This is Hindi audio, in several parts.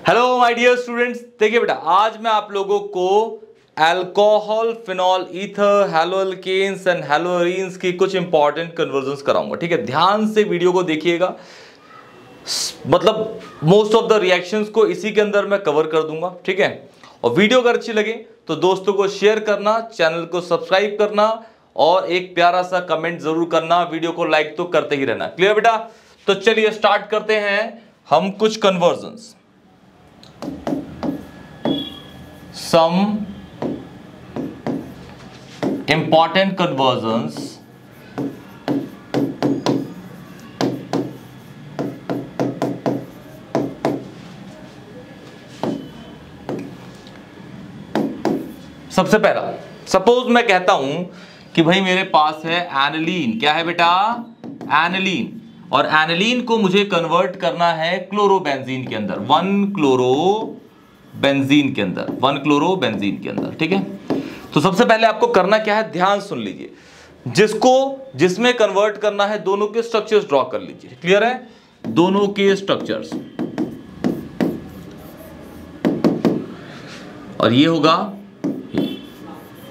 हेलो माय डियर स्टूडेंट्स, देखिए बेटा, आज मैं आप लोगों को अल्कोहल, फिनॉल ईथर, हैलोअल्केन्स एंड हैलोअरीन्स की कुछ इंपॉर्टेंट कन्वर्जन्स कराऊंगा। ठीक है, ध्यान से वीडियो को देखिएगा। मतलब मोस्ट ऑफ द रिएक्शंस को इसी के अंदर मैं कवर कर दूंगा। ठीक है, और वीडियो अगर अच्छी लगे तो दोस्तों को शेयर करना, चैनल को सब्सक्राइब करना और एक प्यारा सा कमेंट जरूर करना। वीडियो को लाइक तो करते ही रहना। क्लियर बेटा? तो चलिए स्टार्ट करते हैं हम कुछ कन्वर्जन्स। Some important conversions सबसे पहला, सपोज मैं कहता हूं कि भाई मेरे पास है एनिलीन। क्या है बेटा? एनिलीन। और एनिलीन को मुझे कन्वर्ट करना है क्लोरोबेंजीन के अंदर, 1 क्लोरोबेंजीन के अंदर, 1 क्लोरोबेंजीन के अंदर। ठीक है, तो सबसे पहले आपको करना क्या है, ध्यान सुन लीजिए। जिसमें कन्वर्ट करना है दोनों के स्ट्रक्चर्स ड्रॉ कर लीजिए। क्लियर है? दोनों के स्ट्रक्चर्स, और ये होगा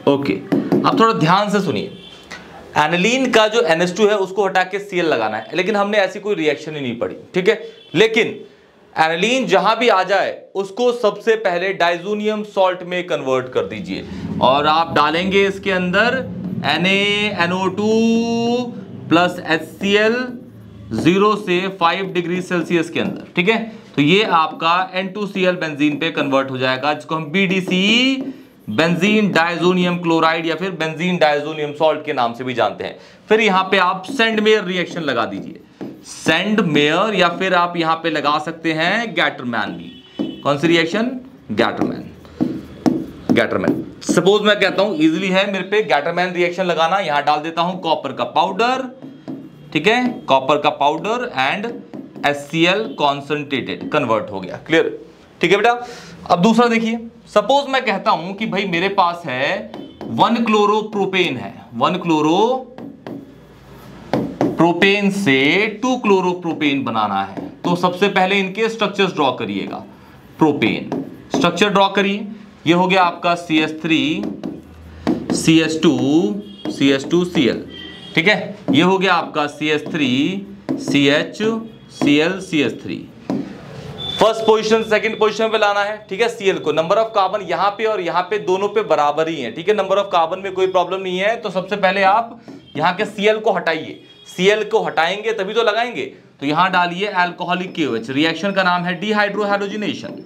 ओके। अब थोड़ा ध्यान से सुनिए। एनिलीन का जो NH2 है उसको हटा के Cl लगाना है, लेकिन हमने ऐसी कोई रिएक्शन ही नहीं पढ़ी। ठीक है, लेकिन एनिलीन जहां भी आ जाए उसको सबसे पहले डाइजोनियम सॉल्ट में कन्वर्ट कर दीजिए, और आप डालेंगे इसके अंदर NaNO2 प्लस HCl 0 से 5 डिग्री सेल्सियस के अंदर। ठीक है, तो ये आपका N2Cl बेंजीन पे कन्वर्ट हो जाएगा, जिसको हम BDCE, बेंजीन डाइजोनियम क्लोराइड या फिर बेंजीन डाइजोनियम सॉल्ट के नाम से भी जानते हैं। फिर यहां पे आप सेंड मेयर रिएक्शन लगा दीजिए, सेंड मेयर, या फिर आप यहां पे लगा सकते हैं गैटरमैन भी। कौन सी रिएक्शन? गैटरमैन। सपोज मैं कहता हूं, इजीली है मेरे पे गैटरमैन रिएक्शन लगाना। यहां डाल देता हूं कॉपर का पाउडर। ठीक है, कॉपर का powder and HCl concentrated, convert हो गया। क्लियर? ठीक है बेटा, अब दूसरा देखिए। सपोज मैं कहता हूं कि भाई मेरे पास है 1 क्लोरोप्रोपेन है, 1 क्लोरोप्रोपेन से 2 क्लोरोप्रोपेन बनाना है। तो सबसे पहले इनके स्ट्रक्चर्स ड्रॉ करिएगा। प्रोपेन स्ट्रक्चर ड्रॉ करिए। ये हो गया आपका CH3 CH2 CH2Cl। ठीक है, ये हो गया आपका CH3 CHCl CH3। First position second position पे लाना है। ठीक है, Cl को, नंबर ऑफ कार्बन यहां पे और यहां पे दोनों पे बराबर ही है। ठीक है, नंबर ऑफ कार्बन में कोई प्रॉब्लम नहीं है। तो सबसे पहले आप यहां के Cl को हटाइए। Cl को हटाएंगे तभी तो लगाएंगे। तो यहां डालिए अल्कोहलिक KOH। रिएक्शन का नाम है डिहाइड्रोहैलोजिनेशन।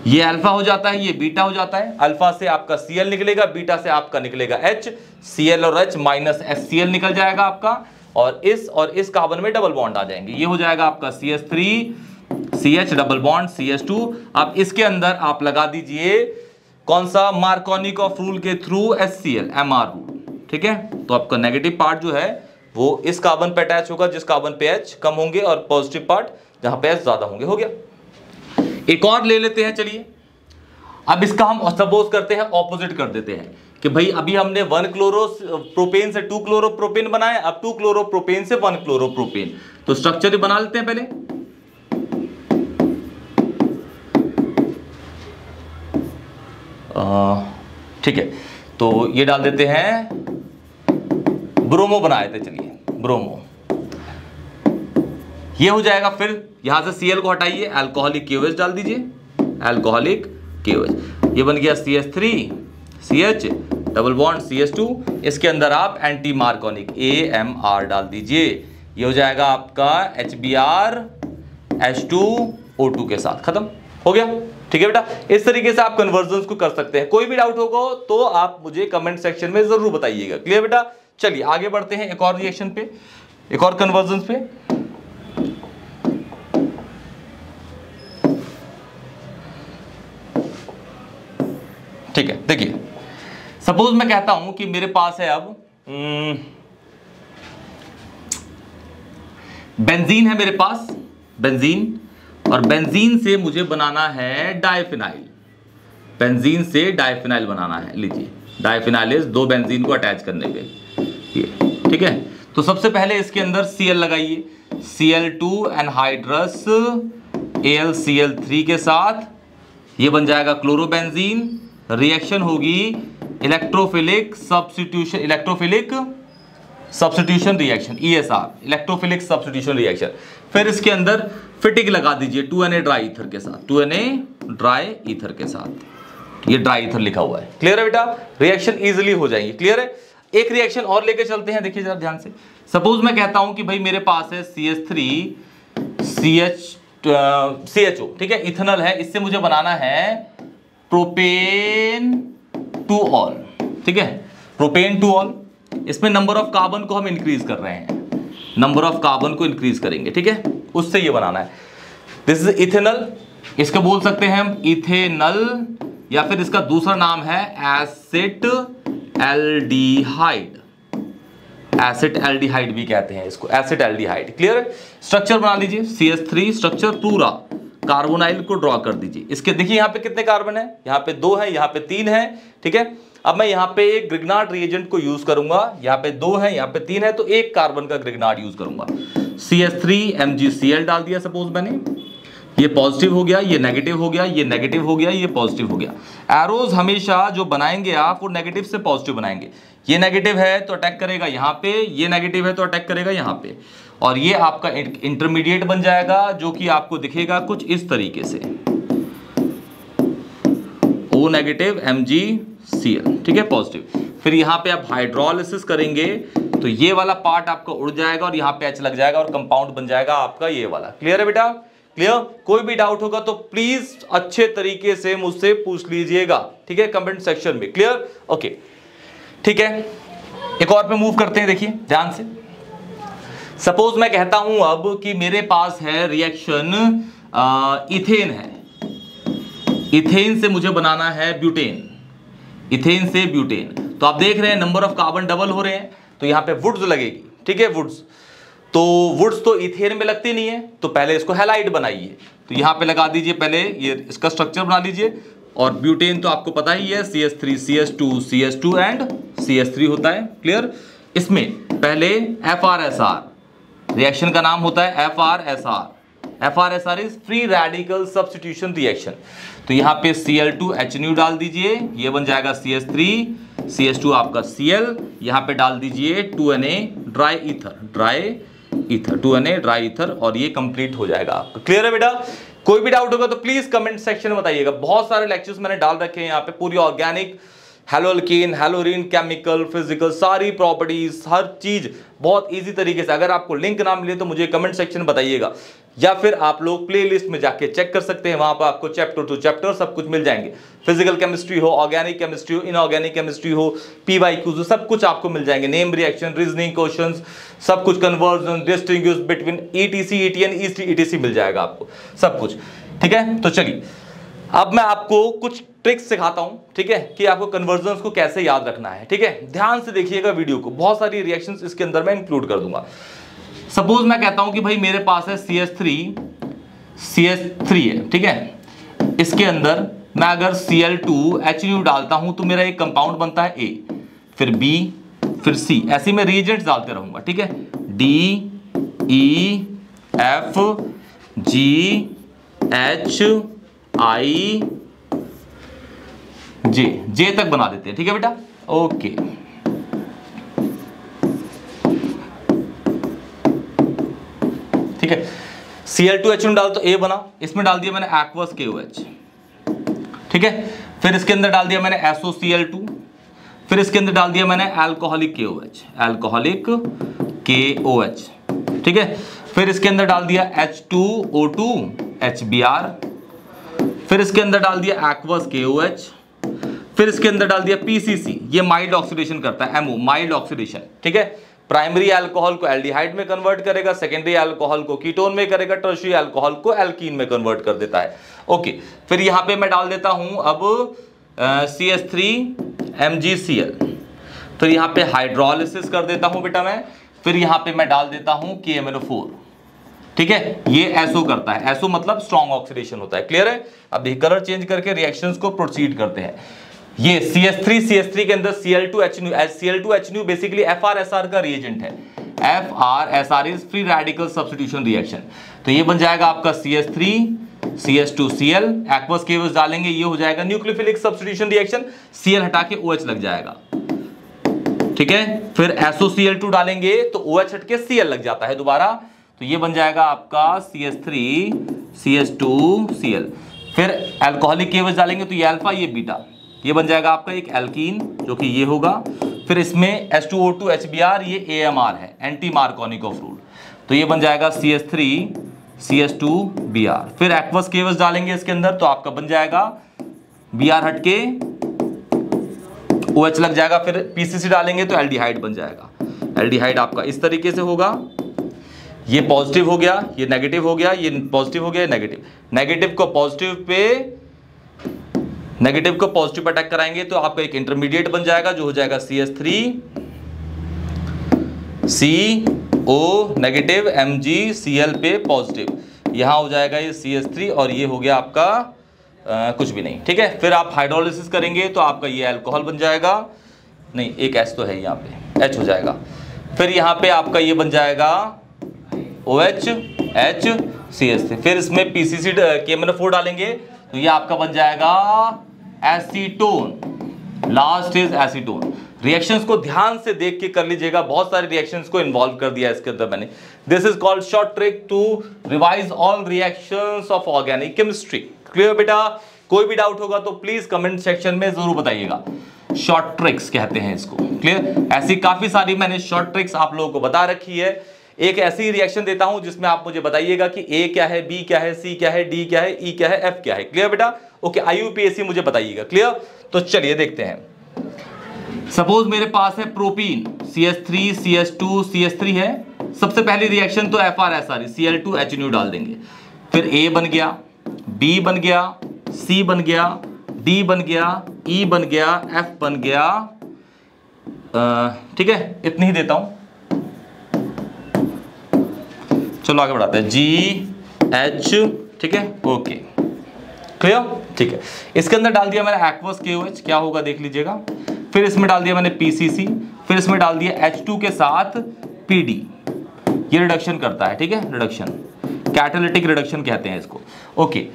ये अल्फा हो जाता है, ये बीटा हो जाता है। अल्फा से आपका Cl निकलेगा, बीटा से आपका निकलेगा H। Cl और H माइनस HCl निकल जाएगा आपका, और इस कार्बन में डबल बॉन्ड आ जाएंगे। ये हो जाएगा आपका CH3 CH double bond CH2। अब इसके अंदर आप लगा दीजिए कौन सा? मार्कोनिकॉफ रूल के थ्रू HCl, MR रूल। ठीक है, तो आपका नेगेटिव पार्ट जो है वो इस कार्बन पे अटैच होगा जिस कार्बन पे H कम होंगे, और पॉजिटिव पार्ट जहां पे H ज्यादा होंगे। हो गया। एक और ले लेते हैं, चलिए। अब इसका हम सपोज करते हैं ऑपोजिट कर देते हैं कि भाई अभी हमने 1 क्लोरोप्रोपेन से 2 क्लोरोप्रोपेन बनाए, अब 2 क्लोरोप्रोपेन से 1 क्लोरोप्रोपेन। तो स्ट्रक्चर बना लेते हैं पहले। ठीक है, तो ये डाल देते हैं, ब्रोमो बनाए थे। चलिए, ब्रोमो ये हो जाएगा। फिर यहां से Cl को हटाइए, अल्कोहलिक KOH डाल दीजिए, अल्कोहलिक KOH। ये बन गया CH3 CH double bond CH2। इसके अंदर आप एंटी मार्कोनिक AMR डाल दीजिए। ये हो जाएगा आपका HBr H2O2 के साथ। खत्म हो गया। ठीक है बेटा, इस तरीके से आप कन्वर्जन्स को कर सकते हैं। कोई भी डाउट होगा तो आप मुझे कमेंट सेक्शन में जरूर बताइएगा। क्लियर बेटा? चलिए आगे बढ़ते हैं एक और रिएक्शन पे, एक और कन्वर्जन्स पे। ठीक है, देखिए। सपोज मैं कहता हूं कि मेरे पास है अब बेंजीन है मेरे पास, बेंजीन, और बेंजीन से मुझे बनाना है डाइफिनाइल। बेंजीन से डाइफिनाइल बनाना है। लीजिए, डाइफिनाइल इज 2 बेंजीन को अटैच करने पे ये। ठीक है, तो सबसे पहले इसके अंदर Cl लगाइए, Cl2 एनहाइड्रस AlCl3 के साथ ये बन जाएगा क्लोरोबेंजीन। रिएक्शन होगी electrophilic substitution reaction, ESR, electrophilic substitution reaction. फिर इसके अंदर फिटिक लगा दीजिए 2Na ड्राई ईथर के साथ, 2Na ड्राई ईथर के साथ, ये ड्राई ईथर लिखा हुआ है। क्लियर है बेटा? रिएक्शन इजीली हो जाएंगी। क्लियर है? एक रिएक्शन और लेके चलते हैं, देखिए जरा ध्यान से। सपोज मैं कहता हूं कि भाई मेरे पास है CH3 CHO, ठीक है, इथेनॉल है, इससे मुझे बनाना है प्रोपेन टू ऑल, ठीक है, प्रोपेन टू ऑल। इसमें नंबर ऑफ कार्बन को हम इंक्रीज कर रहे हैं, नंबर ऑफ कार्बन को इंक्रीज करेंगे, ठीक है, उससे ये बनाना है। दिस इज इथेनॉल, इसका बोल सकते हैं हम इथेनॉल, या फिर इसका दूसरा नाम है एसिड एल्डिहाइड, एसिड एल्डिहाइड भी कहते हैं इसको, एसिड एल्डिहाइड। क्लियर है? स्ट्रक्चर बना लीजिए, CH3 स्ट्रक्चर पूरा कार्बोनाइल को ड्रॉ कर दीजिए। इसके देखिए यहाँ पे कितने कार्बन है, यहाँ पे 2 है, यहाँ पे 3 है, ठीक है। अब मैं यहाँ पे एक ग्रिग्नार्ड रिएजेंट को यूज करूंगा, यहाँ पे 2 है, यहाँ पे 3 है, तो एक कार्बन का ग्रिग्नार्ड यूज करूंगा। CH3 MgCl डाल दिया सपोज मैंने, ये पॉजिटिव हो गया, ये नेगेटिव हो गया, ये नेगेटिव हो गया, ये पॉजिटिव हो गया। एरोज हमेशा जो बनाएंगे आप वो नेगेटिव से पॉजिटिव बनाएंगे। ये नेगेटिव है तो अटैक करेगा यहाँ पे, ये नेगेटिव है तो अटैक करेगा यहाँ पे, और ये आपका इंटरमीडिएट बन जाएगा जो कि आपको दिखेगा कुछ इस तरीके से, O नेगेटिव MgCl, ठीक है, पॉजिटिव। फिर यहाँ पे आप हाइड्रोलिसिस करेंगे तो ये वाला पार्ट आपका उड़ जाएगा और यहाँ पे H लग जाएगा और कंपाउंड बन जाएगा आपका ये वाला। क्लियर है बेटा? क्लियर? कोई भी डाउट होगा तो प्लीज अच्छे तरीके से मुझसे पूछ लीजिएगा, ठीक है, कमेंट सेक्शन में। क्लियर? ओके, ठीक है। एक और पे मूव करते हैं, देखिए ध्यान से। सपोज मैं कहता हूं अब कि मेरे पास है रिएक्शन इथेन है, इथेन से मुझे बनाना है ब्यूटेन, इथेन से ब्यूटेन। तो आप देख रहे हैं नंबर ऑफ कार्बन डबल हो रहे हैं, तो यहां पे वुड्स लगेगी, ठीक है, वुड्स। तो वुड्स तो इथेन में लगती नहीं है, तो पहले इसको हैलाइड बनाइए। तो यहां पे लगा दीजिए, पहले ये इसका स्ट्रक्चर बना लीजिए। और ब्यूटेन तो आपको पता ही है, CH3 CH2 एंड CH3 होता है। क्लियर? इसमें पहले FRSR, रिएक्शन का नाम होता है FRSR is free radical substitution reaction. तो यहाँ पे Cl2H डाल दीजिए, ये बन जाएगा CH3 CH2 आपका Cl, यहाँ पे डाल दीजिए 2Na dry ether 2Na dry ether, और ये कंप्लीट हो जाएगा आपका। क्लियर है बेटा? कोई भी डाउट होगा तो प्लीज कमेंट सेक्शन में बताइएगा। बहुत सारे लेक्चर्स मैंने डाल रखे हैं यहाँ पे, पूरी ऑर्गेनिक, हेलोल्केन, हेलोरीन, केमिकल, फिजिकल, सारी प्रॉपर्टीज, हर चीज बहुत इजी तरीके से। अगर आपको लिंक ना मिले तो मुझे कमेंट सेक्शन में बताइएगा, या फिर आप लोग प्लेलिस्ट में जाके चेक कर सकते हैं, वहां पर आपको चैप्टर टू चैप्टर सब कुछ मिल जाएंगे। फिजिकल केमिस्ट्री हो, ऑर्गेनिक केमिस्ट्री हो, इनऑर्गेनिक केमिस्ट्री हो, PYQs हो, सब कुछ आपको मिल जाएंगे। नेम रिएक्शन, रीजनिंग क्वेश्चंस, सब कुछ, conversion, distinguish between ETC, ETN, ETC मिल जाएगा आपको सब कुछ, ठीक है। तो चलिए अब मैं आपको कुछ ट्रिक्स सिखाता हूं, ठीक है, कि आपको कन्वर्जन्स को कैसे याद रखना है, ठीक है। ध्यान से देखिएगा वीडियो को, बहुत सारी रिएक्शंस इसके अंदर मैं इंक्लूड कर दूंगा। सपोज मैं कहता हूं कि भाई मेरे पास है CH3 है, ठीक है, इसके अंदर मैं अगर Cl2H डालता हूं तो मेरा एक कंपाउंड बनता है A, फिर B, फिर C, ऐसे मैं रिएजेंट्स डालते रहूंगा, ठीक है, D, E, F, G, H, I, J तक बना देते हैं, ठीक है बेटा। ओके, ठीक है। Cl2H डाल तो A बना, इसमें डाल दिया मैंने एक्वस KOH, ठीक है। फिर इसके अंदर डाल दिया मैंने SOCl2, फिर इसके अंदर डाल दिया मैंने अल्कोहलिक KOH, ठीक है। फिर इसके अंदर डाल दिया H2O2 HBr, फिर इसके अंदर डाल दिया एक्वस KOH, फिर इसके अंदर डाल दिया PCC, ये माइल्ड ऑक्सीडेशन करता है, MO माइल्ड ऑक्सीडेशन, ठीक है। प्राइमरी अल्कोहल को एल्डिहाइड में कन्वर्ट करेगा, सेकेंडरी अल्कोहल को कीटोन में करेगा, टर्शियरी अल्कोहल को एल्कीन में कन्वर्ट कर देता है। ओके, फिर यहां पे मैं डाल देता हूं अब CH3 MgCl, फिर यहां पे हाइड्रोलिसिस कर देता हूं बेटा मैं, फिर यहां पे मैं डाल देता हूं KMnO4, ठीक है। ये SO करता है, SO मतलब स्ट्रॉन्ग ऑक्सीडेशन होता है। क्लियर है? अब देखिए कलर चेंज करके रिएक्शंस को प्रोसीड करते हैं। ये CH3 के अंदर Cl2H बेसिकली FRSR का रिएजेंट है। FRSR is free radical substitution reaction. तो ये बन जाएगा आपका CH3 CH2Cl, एक्वस केवस डालेंगे, ये हो जाएगा न्यूक्लियोफिलिक सब्स्टिट्यूशन रिएक्शन, Cl हटा के OH लग जाएगा, ठीक है। फिर SOCl2 डालेंगे तो OH हट के Cl लग जाता है दोबारा, तो ये बन जाएगा आपका CH3CH2Cl। फिर अल्कोहलिक केवस डालेंगे तो ये अल्फा, ये बीटा, ये बन जाएगा आपका एक एल्कीन, जो कि ये होगा। फिर इसमें H2O2 HBr, ये AMR है, एंटी मार्कोनिकोव रूल, तो ये बन जाएगा CH3CH2Br। फिर एक्वस केवस डालेंगे इसके अंदर तो आपका बन जाएगा Br हट के OH लग जाएगा। फिर PCC डालेंगे तो एल्डिहाइड बन जाएगा, एल्डिहाइड आपका इस तरीके से होगा। ये पॉजिटिव हो गया, ये नेगेटिव हो गया, ये पॉजिटिव हो गया, नेगेटिव, नेगेटिव को पॉजिटिव पे अटैक कराएंगे तो आपका एक इंटरमीडिएट बन जाएगा, जो हो जाएगा CH3CO नेगेटिव MgCl पे पॉजिटिव, यहां हो जाएगा ये CH3 और ये हो गया आपका कुछ भी नहीं, ठीक है। फिर आप हाइड्रोलिसिस करेंगे तो आपका ये अल्कोहल बन जाएगा, नहीं एक H तो है यहाँ पे, H हो जाएगा। फिर यहाँ पे आपका ये बन जाएगा OH HCH3। फिर इसमें PCC KMnO4 डालेंगे तो ये आपका बन जाएगा acetone, last is acetone. Reactions को ध्यान से देख के कर लीजिएगा, बहुत सारे रिएक्शंस को इन्वॉल्व कर दिया इसके अंदर मैंने। This is called short trick to revise all reactions of organic chemistry. Clear बेटा? कोई भी डाउट होगा तो प्लीज कमेंट सेक्शन में जरूर बताइएगा। शॉर्ट ट्रिक्स कहते हैं इसको। क्लियर? ऐसी काफी सारी मैंने शॉर्ट ट्रिक्स आप लोगों को बता रखी है। एक ऐसी रिएक्शन देता हूं जिसमें आप मुझे बताइएगा कि ए क्या है, बी क्या है, सी क्या है, डी क्या है, ई क्या है, एफ क्या है। क्लियर बेटा? ओके, IUPAC मुझे बताइएगा। क्लियर? तो चलिए देखते हैं। सपोज मेरे पास है प्रोपीन, CH3 CH2 CH3 है। सबसे पहली रिएक्शन तो FR Cl2 HNO डाल देंगे। फिर A बन गया, B बन गया, C बन गया, D बन गया, E बन गया, F बन गया। ठीक है, इतनी ही देता हूं। चलो आगे बढ़ाते हैं। GH, ठीक है, ओके, क्लियर? ठीक है, इसके अंदर डाल दिया मैंने एक्वस KOH, क्या होगा देख लीजिएगा। फिर इसमें डाल दिया मैंने PCC, फिर इसमें डाल दिया H2 के साथ PD, ये रिडक्शन करता है, ठीक है, रिडक्शन, कैटालिटिक रिडक्शन कहते हैं इसको। ओके,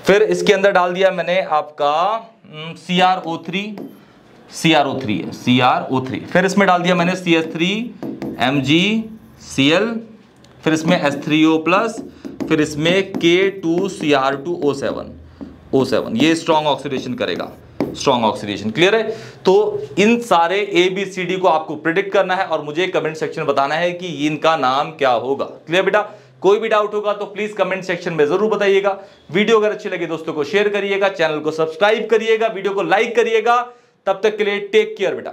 फिर इसके अंदर डाल दिया मैंने आपका CrO3 है, CrO3। फिर इसमें डाल दिया मैंने CH3MgCl, फिर इसमें H3O+, फिर इसमें K2Cr2O7, ये स्ट्रॉन्ग ऑक्सीडेशन करेगा, स्ट्रॉन्ग ऑक्सीडेशन। क्लियर है? तो इन सारे ABCD को आपको प्रिडिक्ट करना है और मुझे कमेंट सेक्शन में बताना है कि इनका नाम क्या होगा। क्लियर बेटा? कोई भी डाउट होगा तो प्लीज कमेंट सेक्शन में जरूर बताइएगा। वीडियो अगर अच्छी लगे दोस्तों को शेयर करिएगा, चैनल को सब्सक्राइब करिएगा, वीडियो को लाइक करिएगा। तब तक के लिए टेक केयर बेटा।